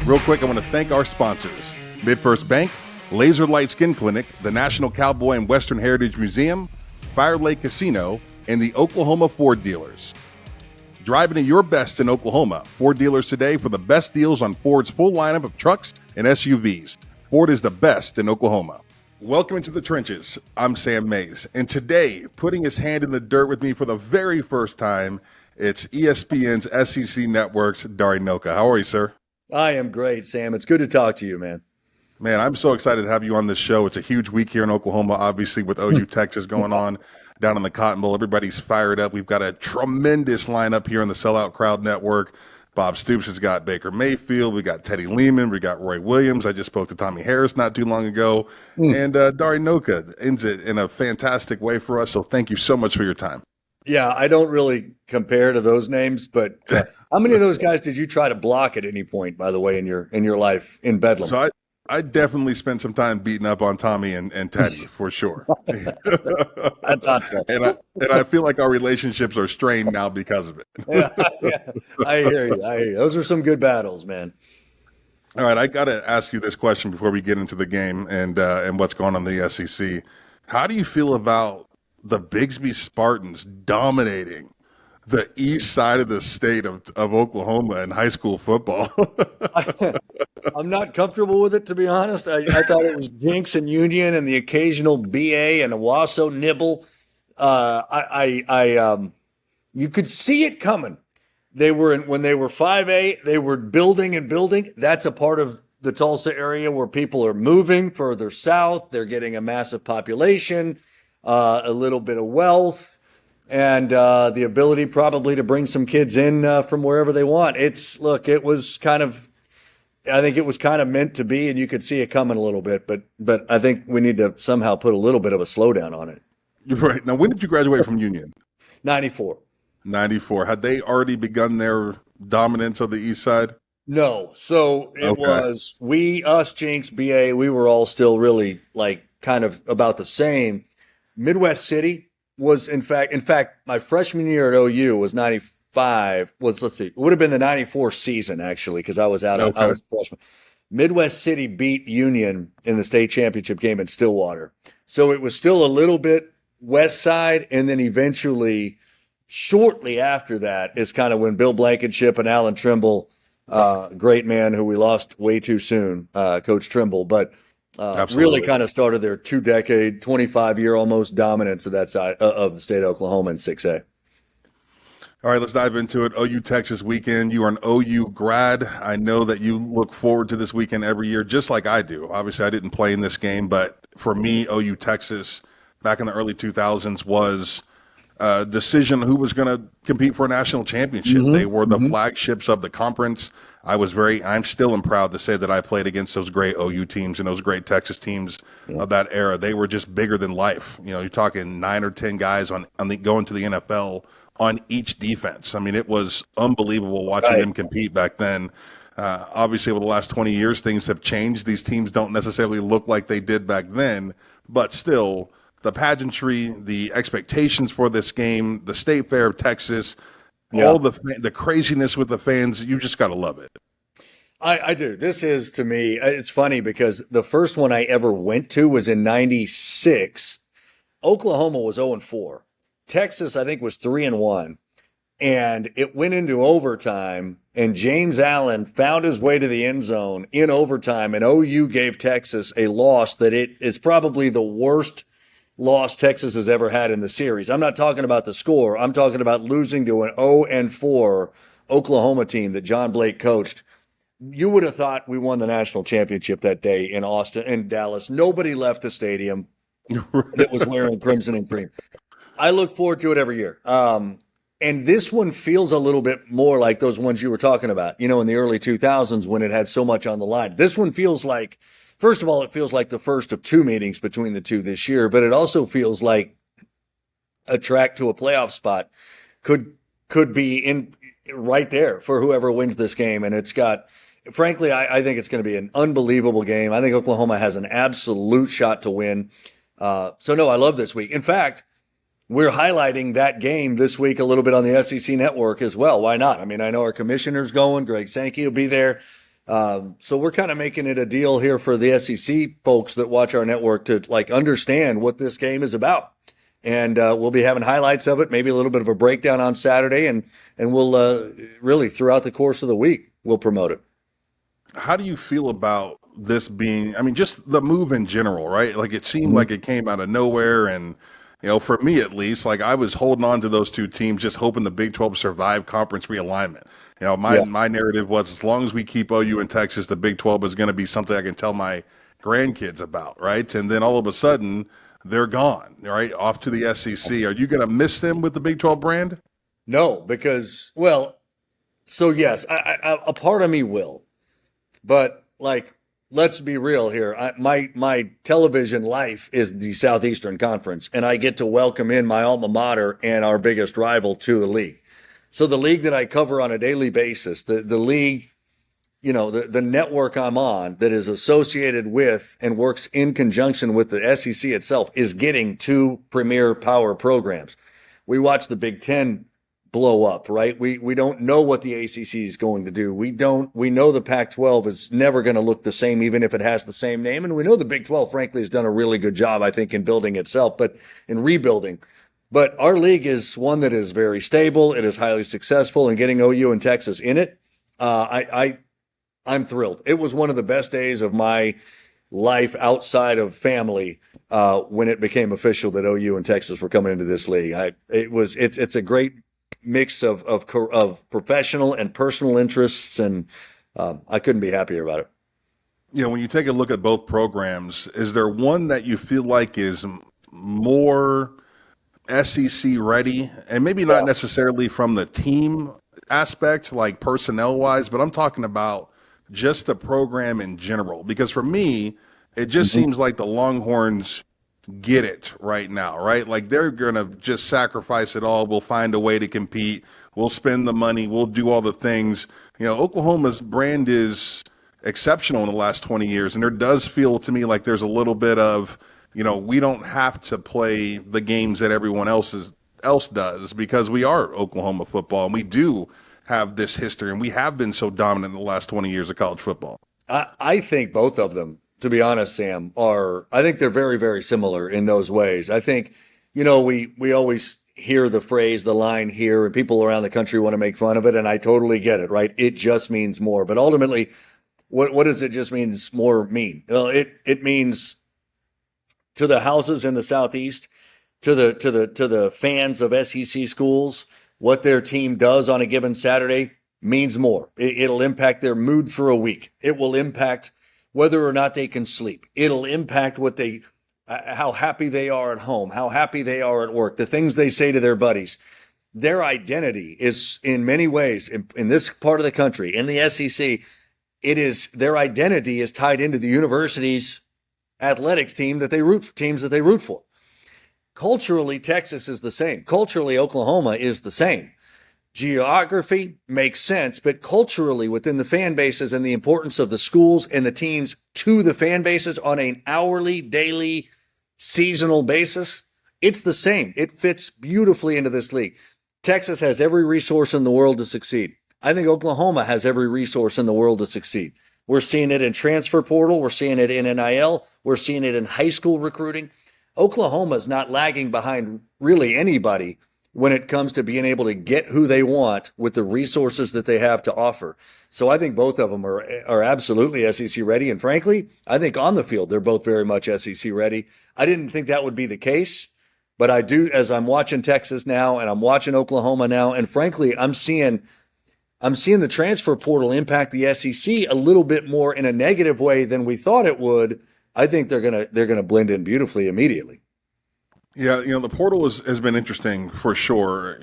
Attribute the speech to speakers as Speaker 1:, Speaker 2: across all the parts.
Speaker 1: Real quick, I want to thank our sponsors, MidFirst Bank, Laser Light Skin Clinic, the National Cowboy and Western Heritage Museum, Fire Lake Casino, and the Oklahoma Ford dealers. Drive into your best in Oklahoma. Ford dealers today for the best deals on Ford's full lineup of trucks and SUVs. Ford is the best in Oklahoma. Welcome into the trenches. I'm Sam Mays, and today, putting his hand in the dirt with me for the very first time, it's ESPN's SEC Network's Dari Nowkhah. How are you, sir?
Speaker 2: I am great, Sam. It's good to talk to you, man.
Speaker 1: Man, I'm so excited to have you on this show. It's a huge week here in Oklahoma, obviously, with OU Texas going on down in the Cotton Bowl. Everybody's fired up. We've got a tremendous lineup here on the Sellout Crowd Network. Bob Stoops has got Baker Mayfield. We got Teddy Lehman. We got Roy Williams. I just spoke to Tommy Harris not too long ago. And Dari Nowkhah ends it in a fantastic way for us. So thank you so much for your time.
Speaker 2: Yeah, I don't really compare to those names, but how many of those guys did you try to block at any point, by the way, in your life in Bedlam?
Speaker 1: So I definitely spent some time beating up on Tommy and Teddy for sure.
Speaker 2: I thought so.
Speaker 1: And I feel like our relationships are strained now because of it.
Speaker 2: Yeah, I hear you. Those are some good battles, man.
Speaker 1: All right, I got to ask you this question before we get into the game and what's going on in the SEC. How do you feel about the Bixby Spartans dominating the east side of the state of Oklahoma in high school football?
Speaker 2: I'm not comfortable with it, to be honest. I thought it was Jinx and Union and the occasional BA and Owasso nibble. You could see it coming. When they were 5A, they were building and building. That's a part of the Tulsa area where people are moving further south. They're getting a massive population, a little bit of wealth, and the ability probably to bring some kids in from wherever they want. I think it was kind of meant to be, and you could see it coming a little bit, but I think we need to somehow put a little bit of a slowdown on it.
Speaker 1: You're right. Now, when did you graduate from Union?
Speaker 2: 94.
Speaker 1: 94. Had they already begun their dominance of the east side?
Speaker 2: No. So it was us, Jinx, BA, we were all still really kind of about the same. Midwest City was in fact, my freshman year at OU was 95. It would have been the 94 season actually, because I was out. I was a freshman. Midwest City beat Union in the state championship game in Stillwater. So it was still a little bit west side, and then eventually, shortly after that, is kind of when Bill Blankenship and Alan Trimble, great man who we lost way too soon, Coach Trimble, but really kind of started their 2-decade, 25-year almost dominance of that side of the state of Oklahoma in 6A.
Speaker 1: All right, let's dive into it. OU Texas weekend. You are an OU grad. I know that you look forward to this weekend every year, just like I do. Obviously, I didn't play in this game, but for me, OU Texas back in the early 2000s was a decision who was going to compete for a national championship. They were the flagships of the conference. I'm still proud to say that I played against those great OU teams and those great Texas teams of that era. They were just bigger than life. You know, you're talking 9 or 10 guys going to the NFL on each defense. I mean, it was unbelievable watching them compete back then. Obviously, over the last 20 years, things have changed. These teams don't necessarily look like they did back then, but still, the pageantry, the expectations for this game, the State Fair of Texas, all the craziness with the fans, you just got to love it.
Speaker 2: I do. This is, to me, it's funny because the first one I ever went to was in 96. Oklahoma was 0-4. Texas, I think, was 3-1. And it went into overtime, and James Allen found his way to the end zone in overtime, and OU gave Texas a loss that it is probably the worst loss Texas has ever had in the series. I'm not talking about the score. I'm talking about losing to an 0-4 Oklahoma team that John Blake coached. You would have thought we won the national championship that day in Austin and Dallas. Nobody left the stadium that was wearing crimson and cream. I look forward to it every year. And this one feels a little bit more like those ones you were talking about, in the early 2000s when it had so much on the line. This one feels like, first of all, it feels like the first of 2 meetings between the two this year, but it also feels like a track to a playoff spot could be in right there for whoever wins this game. And it's got, frankly, I think it's going to be an unbelievable game. I think Oklahoma has an absolute shot to win. So no, I love this week. In fact, we're highlighting that game this week a little bit on the SEC network as well. Why not? I mean, I know our commissioner's going. Greg Sankey will be there. So we're kind of making it a deal here for the SEC folks that watch our network to like understand what this game is about. And we'll be having highlights of it, maybe a little bit of a breakdown on Saturday, and we'll really throughout the course of the week we'll promote it.
Speaker 1: How do you feel about this being, I mean, just the move in general, right? Like it seemed like it came out of nowhere. And, for me at least, like I was holding on to those two teams, just hoping the Big 12 survived conference realignment. My narrative was as long as we keep OU in Texas, the Big 12 is going to be something I can tell my grandkids about, right? And then all of a sudden, they're gone, right? Off to the SEC. Are you going to miss them with the Big 12 brand?
Speaker 2: No, because, so yes, a part of me will. But like, let's be real here. My television life is the Southeastern Conference, and I get to welcome in my alma mater and our biggest rival to the league. So the league that I cover on a daily basis, the league, the network I'm on that is associated with and works in conjunction with the SEC itself is getting two premier power programs. We watch the Big Ten blow up, right? We don't know what the ACC is going to do. We know the Pac-12 is never going to look the same, even if it has the same name. And we know the Big 12, frankly, has done a really good job, I think, in building itself, but in rebuilding. But our league is one that is very stable. It is highly successful, and getting OU and Texas in it, I'm thrilled. It was one of the best days of my life outside of family when it became official that OU and Texas were coming into this league. It's a great mix of professional and personal interests, and I couldn't be happier about it.
Speaker 1: When you take a look at both programs, is there one that you feel like is more SEC ready, and maybe not necessarily from the team aspect, like personnel wise, but I'm talking about just the program in general? Because for me, it just seems like the Longhorns get it right now, right? Like they're going to just sacrifice it all. We'll find a way to compete. We'll spend the money. We'll do all the things. Oklahoma's brand is exceptional in the last 20 years. And there does feel to me like there's a little bit of, we don't have to play the games that everyone else does because we are Oklahoma football, and we do have this history, and we have been so dominant in the last 20 years of college football.
Speaker 2: I think both of them, to be honest, Sam, I think they're very, very similar in those ways. I think, we always hear the line here, and people around the country want to make fun of it, and I totally get it, right? It just means more. But ultimately, what does it just means more mean? Well, it means to the houses in the Southeast, to the fans of SEC schools, what their team does on a given Saturday means more. It'll impact their mood for a week. It will impact whether or not they can sleep. It'll impact how happy they are at home, how happy they are at work, the things they say to their buddies. Their identity is, in many ways, in this part of the country, in the SEC, their identity is tied into the university's athletics teams that they root for. Culturally, Texas is the same. Culturally, Oklahoma is the same. Geography makes sense, but culturally, within the fan bases and the importance of the schools and the teams to the fan bases on an hourly, daily, seasonal basis, it's the same. It fits beautifully into this league. Texas has every resource in the world to succeed. I think Oklahoma has every resource in the world to succeed. We're seeing it in transfer portal. We're seeing it in NIL. We're seeing it in high school recruiting. Oklahoma's not lagging behind really anybody when it comes to being able to get who they want with the resources that they have to offer. So I think both of them are absolutely SEC ready. And frankly, I think on the field, they're both very much SEC ready. I didn't think that would be the case, but I do, as I'm watching Texas now and I'm watching Oklahoma now. And frankly, I'm seeing the transfer portal impact the SEC a little bit more in a negative way than we thought it would. I think they're gonna blend in beautifully immediately.
Speaker 1: Yeah, the portal has been interesting for sure.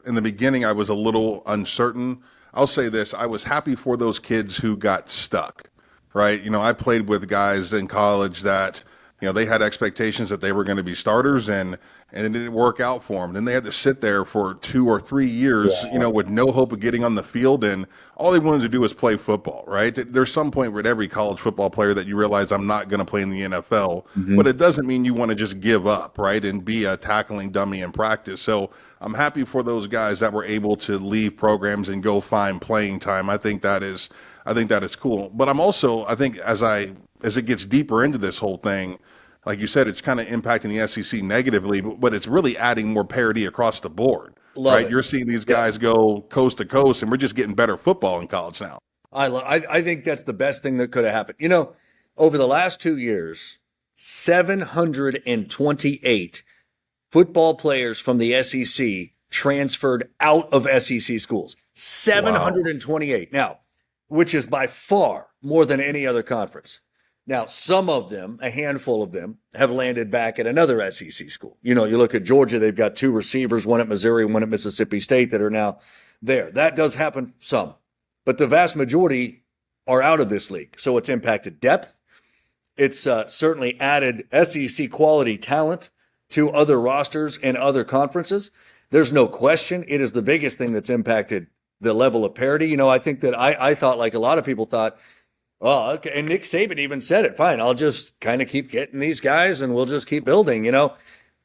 Speaker 1: In the beginning, I was a little uncertain. I'll say this: I was happy for those kids who got stuck. Right? I played with guys in college that they had expectations that they were going to be starters, and it didn't work out for them. Then they had to sit there for 2 or 3 years, with no hope of getting on the field, and all they wanted to do was play football, right? There's some point with every college football player that you realize I'm not going to play in the NFL, but it doesn't mean you want to just give up, right, and be a tackling dummy in practice. So I'm happy for those guys that were able to leave programs and go find playing time. I think that is cool. But I'm also, I think as it gets deeper into this whole thing, like you said, it's kind of impacting the SEC negatively, but it's really adding more parity across the board.
Speaker 2: Love
Speaker 1: right?
Speaker 2: it.
Speaker 1: You're seeing these guys go coast to coast, and we're just getting better football in college now.
Speaker 2: I think that's the best thing that could have happened. Over the last 2 years, 728 football players from the SEC transferred out of SEC schools. 728. Wow. Now, which is by far more than any other conference. Now, some of them, a handful of them, have landed back at another SEC school. You look at Georgia, they've got 2 receivers, one at Missouri, one at Mississippi State, that are now there. That does happen some. But the vast majority are out of this league. So it's impacted depth. It's certainly added SEC quality talent to other rosters and other conferences. There's no question it is the biggest thing that's impacted the level of parity. I think that I thought, like a lot of people thought, oh, okay. And Nick Saban even said it. Fine, I'll just kind of keep getting these guys and we'll just keep building.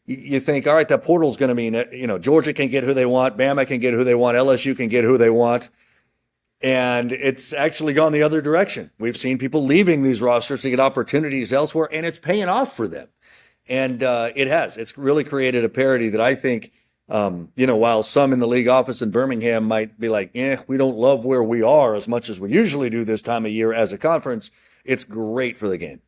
Speaker 2: You think, all right, that portal's going to mean, Georgia can get who they want. Bama can get who they want. LSU can get who they want. And it's actually gone the other direction. We've seen people leaving these rosters to get opportunities elsewhere, and it's paying off for them. And it has. It's really created a parity that I think, while some in the league office in Birmingham might be like, we don't love where we are as much as we usually do this time of year as a conference, it's great for the game.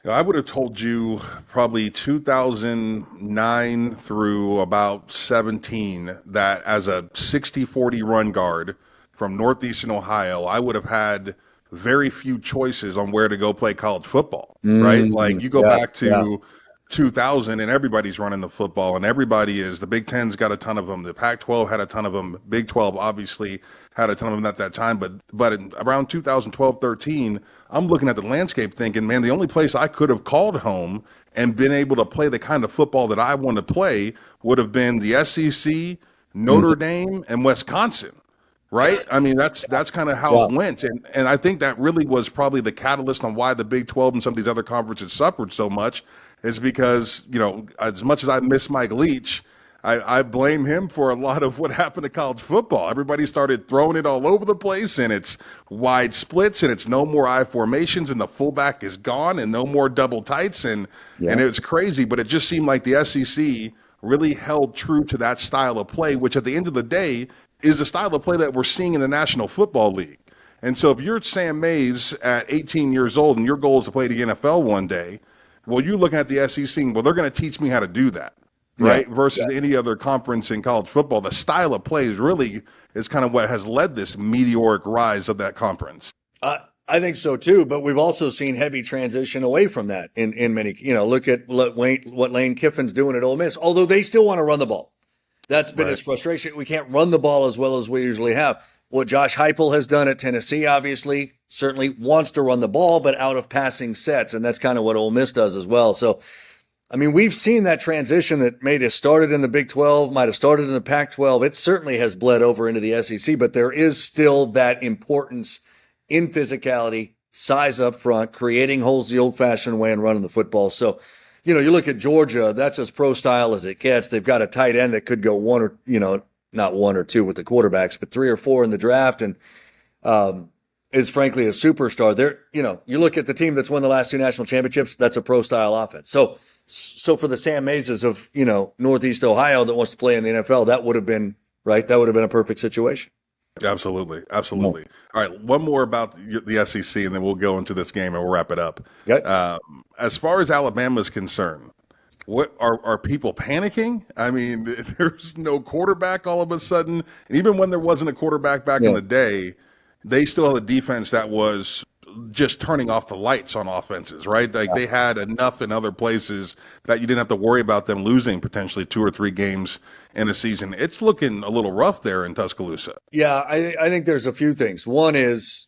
Speaker 1: I would have told you probably 2009 through about 17 that as a 60-40 run guard from Northeastern Ohio, I would have had very few choices on where to go play college football, right? Like you go back to 2000 and everybody's running the football, and the Big Ten's got a ton of them. The Pac-12 had a ton of them. Big 12 obviously had a ton of them at that time. But around 2012, 13, I'm looking at the landscape thinking, man, the only place I could have called home and been able to play the kind of football that I want to play would have been the SEC, Notre Dame, and Wisconsin. Right? I mean, that's kind of how it went. And I think that really was probably the catalyst on why the Big 12 and some of these other conferences suffered so much, is because, as much as I miss Mike Leach, I blame him for a lot of what happened to college football. Everybody started throwing it all over the place, and it's wide splits, and it's no more I formations, and the fullback is gone, and no more double tights, and it's crazy. But it just seemed like the SEC really held true to that style of play, which at the end of the day is the style of play that we're seeing in the National Football League. And so if you're Sam Mays at 18 years old and your goal is to play the NFL one day, well, you're looking at the SEC, well, they're going to teach me how to do that, right? Versus any other conference in college football. The style of play is kind of what has led this meteoric rise of that conference.
Speaker 2: I think so too, but we've also seen heavy transition away from that in many, look at what Lane Kiffin's doing at Ole Miss, although they still want to run the ball. That's been his frustration. We can't run the ball as well as we usually have. What Josh Heupel has done at Tennessee, obviously, certainly wants to run the ball, but out of passing sets, and that's kind of what Ole Miss does as well. So, I mean, we've seen that transition that may have started in the Big 12, might have started in the Pac-12. It certainly has bled over into the SEC, but there is still that importance in physicality, size up front, creating holes the old-fashioned way and running the football. So, you look at Georgia, that's as pro style as it gets. They've got a tight end that could go not 1 or 2 with the quarterbacks, but 3 or 4 in the draft, and is frankly a superstar. You look at the team that's won the last 2 national championships, that's a pro style offense. So for the Sam Mayses of, Northeast Ohio that wants to play in the NFL, that would have been right. That would have been a perfect situation.
Speaker 1: Absolutely. All right, one more about the SEC, and then we'll go into this game and we'll wrap it up.
Speaker 2: Okay.
Speaker 1: As far as Alabama is concerned, what are people panicking? I mean, there's no quarterback all of a sudden, and even when there wasn't a quarterback back in the day, they still had a defense that was just turning off the lights on offenses, right? Like they had enough in other places that you didn't have to worry about them losing potentially 2 or 3 games in a season. It's looking a little rough there in Tuscaloosa.
Speaker 2: Yeah, I think there's a few things. One is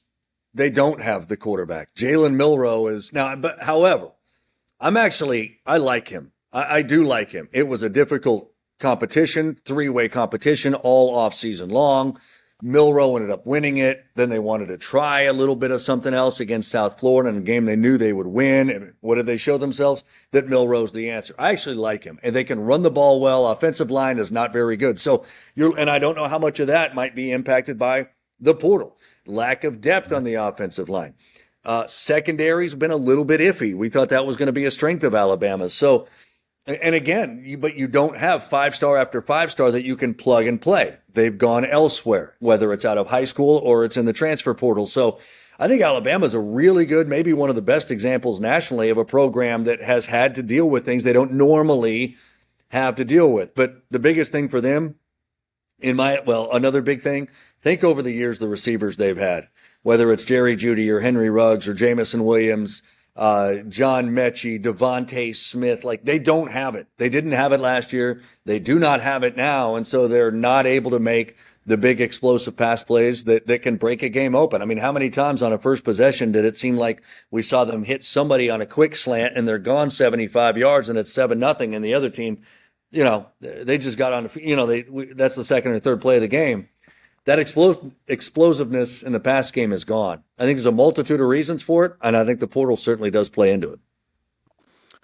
Speaker 2: they don't have the quarterback. Jalen Milroe is now, but however, I like him. I do like him. It was a difficult competition, 3-way competition all off season long. Milroe ended up winning it. Then they wanted to try a little bit of something else against South Florida in a game they knew they would win. And what did they show themselves? That Milroe's the answer. I actually like him, and they can run the ball well. Offensive line is not very good. So and I don't know how much of that might be impacted by the portal, lack of depth on the offensive line. Secondary's been a little bit iffy. We thought that was going to be a strength of Alabama's. So, and again, but you don't have 5-star after 5-star that you can plug and play. They've gone elsewhere, whether it's out of high school or it's in the transfer portal. So I think Alabama's a really good, maybe one of the best examples nationally of a program that has had to deal with things they don't normally have to deal with. But the biggest thing for them, another big thing, think over the years the receivers they've had, whether it's Jerry Jeudy or Henry Ruggs or Jamison Williams, John Mechie, Devontae Smith, like they don't have it. They didn't have it last year. They do not have it now. And so they're not able to make the big explosive pass plays that can break a game open. I mean, how many times on a first possession did it seem like we saw them hit somebody on a quick slant and they're gone 75 yards and it's 7-0 and the other team, they just got on, that's the second or third play of the game. That explosiveness in the pass game is gone. I think there's a multitude of reasons for it, and I think the portal certainly does play into it.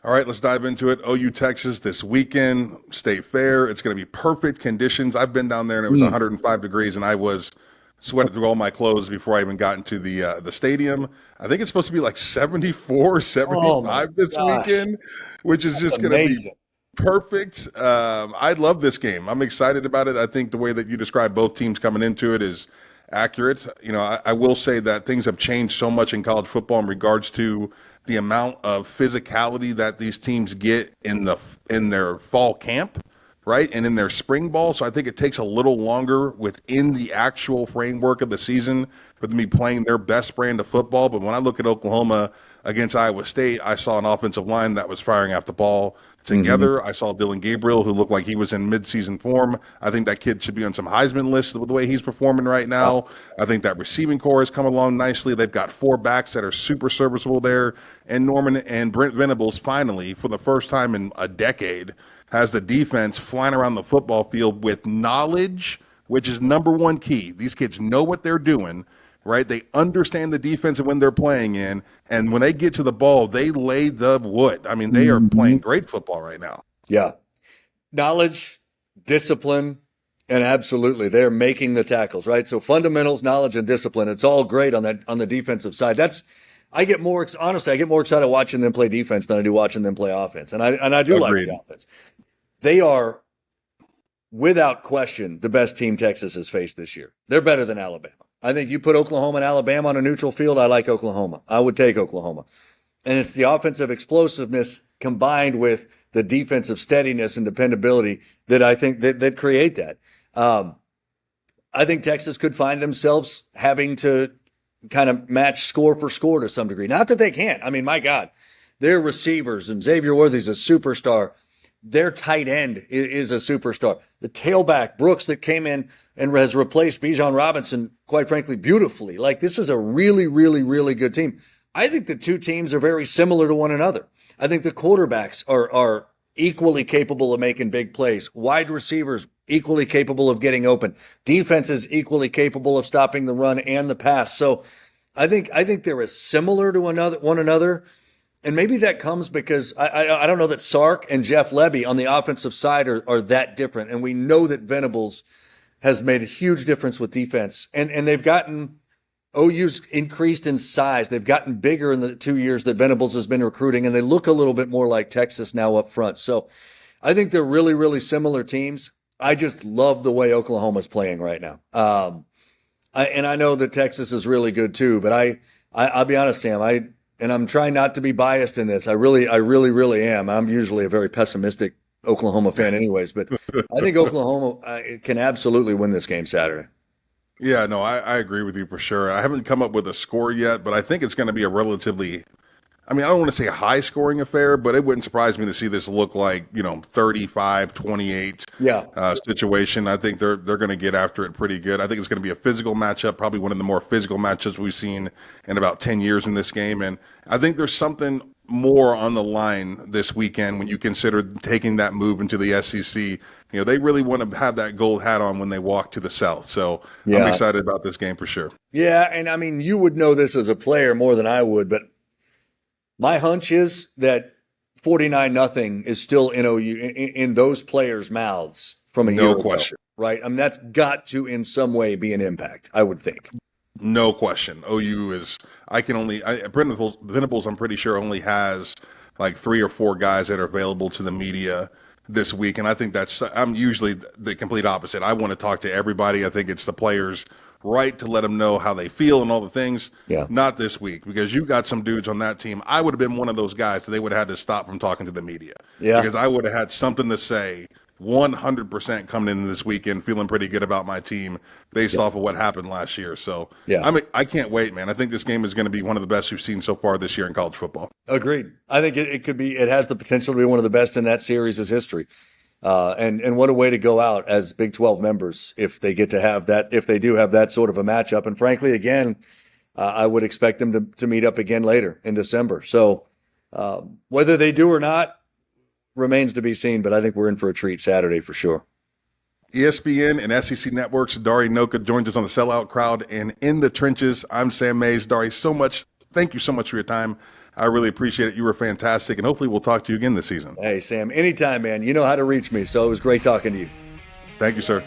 Speaker 1: All right, let's dive into it. OU Texas this weekend, State Fair. It's going to be perfect conditions. I've been down there, and it was 105 degrees, and I was sweating through all my clothes before I even got into the stadium. I think it's supposed to be like 74, 75 this weekend, which is just going to be perfect. I love this game. I'm excited about it. I think the way that you describe both teams coming into it is accurate. I will say that things have changed so much in college football in regards to the amount of physicality that these teams get in their fall camp, right, and in their spring ball. So I think it takes a little longer within the actual framework of the season for them to be playing their best brand of football. But when I look at Oklahoma against Iowa State, I saw an offensive line that was firing out the ball together. I saw Dylan Gabriel, who looked like he was in midseason form. I think that kid should be on some Heisman lists with the way he's performing right now. I think that receiving core has come along nicely. They've got 4 backs that are super serviceable there. And Norman and Brent Venables finally, for the first time in a decade, has the defense flying around the football field with knowledge, which is number one key. These kids know what they're doing, right? They understand the defense and when they're playing in, and when they get to the ball, they lay the wood. I mean, they are playing great football right now.
Speaker 2: Yeah. Knowledge, discipline, and absolutely, they're making the tackles, right? So fundamentals, knowledge, and discipline, it's all great on the defensive side. I get more excited watching them play defense than I do watching them play offense. And I do like the offense. They are, without question, the best team Texas has faced this year. They're better than Alabama. I think you put Oklahoma and Alabama on a neutral field, I like Oklahoma. I would take Oklahoma. And it's the offensive explosiveness combined with the defensive steadiness and dependability that I think that create that. I think Texas could find themselves having to kind of match score for score to some degree. Not that they can't. I mean, my God, their receivers, and Xavier Worthy's a superstar. Their tight end is a superstar. The tailback, Brooks, that came in and has replaced Bijan Robinson, quite frankly, beautifully. Like, this is a really, really, really good team. I think the two teams are very similar to one another. I think the quarterbacks are equally capable of making big plays. Wide receivers, equally capable of getting open. Defenses, equally capable of stopping the run and the pass. So I think they're as similar to one another. And maybe that comes because I don't know that Sark and Jeff Lebby on the offensive side are that different. And we know that Venables has made a huge difference with defense. And they've gotten OU's increased in size. They've gotten bigger in the 2 years that Venables has been recruiting, and they look a little bit more like Texas now up front. So I think they're really, really similar teams. I just love the way Oklahoma's playing right now. And I know that Texas is really good too, but I'll be honest, Sam, and I'm trying not to be biased in this. I really, really am. I'm usually a very pessimistic Oklahoma fan anyways, but I think Oklahoma can absolutely win this game Saturday.
Speaker 1: Yeah, no, I agree with you for sure. I haven't come up with a score yet, but I think it's going to be a relatively, I don't want to say a high-scoring affair, but it wouldn't surprise me to see this look like, 35-28 situation. I think they're going to get after it pretty good. I think it's going to be a physical matchup, probably one of the more physical matchups we've seen in about 10 years in this game. And I think there's something more on the line this weekend when you consider taking that move into the SEC. They really want to have that gold hat on when they walk to the South. So I'm excited about this game for sure.
Speaker 2: Yeah, and I mean, you would know this as a player more than I would, but my hunch is that 49-0 is still in those players' mouths from a year ago.
Speaker 1: No question.
Speaker 2: Right? I mean, that's got to in some way be an impact, I would think.
Speaker 1: No question. OU is, Venables, I'm pretty sure, only has like 3 or 4 guys that are available to the media this week. And I think I'm usually the complete opposite. I want to talk to everybody. I think it's the players' right to let them know how they feel and all the things.
Speaker 2: Yeah.
Speaker 1: Not this week, because you got some dudes on that team. I would have been one of those guys that they would have had to stop from talking to the media.
Speaker 2: Yeah.
Speaker 1: Because I would have had something to say 100% coming into this weekend, feeling pretty good about my team based off of what happened last year. So I can't wait, man. I think this game is going to be one of the best we've seen so far this year in college football.
Speaker 2: Agreed. I think it has the potential to be one of the best in that series' history. And what a way to go out as Big 12 members if they get to have that, if they do have that sort of a matchup. And frankly, again, I would expect them to meet up again later in December. So whether they do or not remains to be seen, but I think we're in for a treat Saturday for sure.
Speaker 1: ESPN and SEC Network's Dari Nowkhah joins us on the Sellout Crowd and In the Trenches. I'm Sam Mays. Dari, thank you so much for your time. I really appreciate it. You were fantastic, and hopefully we'll talk to you again this season.
Speaker 2: Hey, Sam, anytime, man. You know how to reach me, so it was great talking to you.
Speaker 1: Thank you, sir.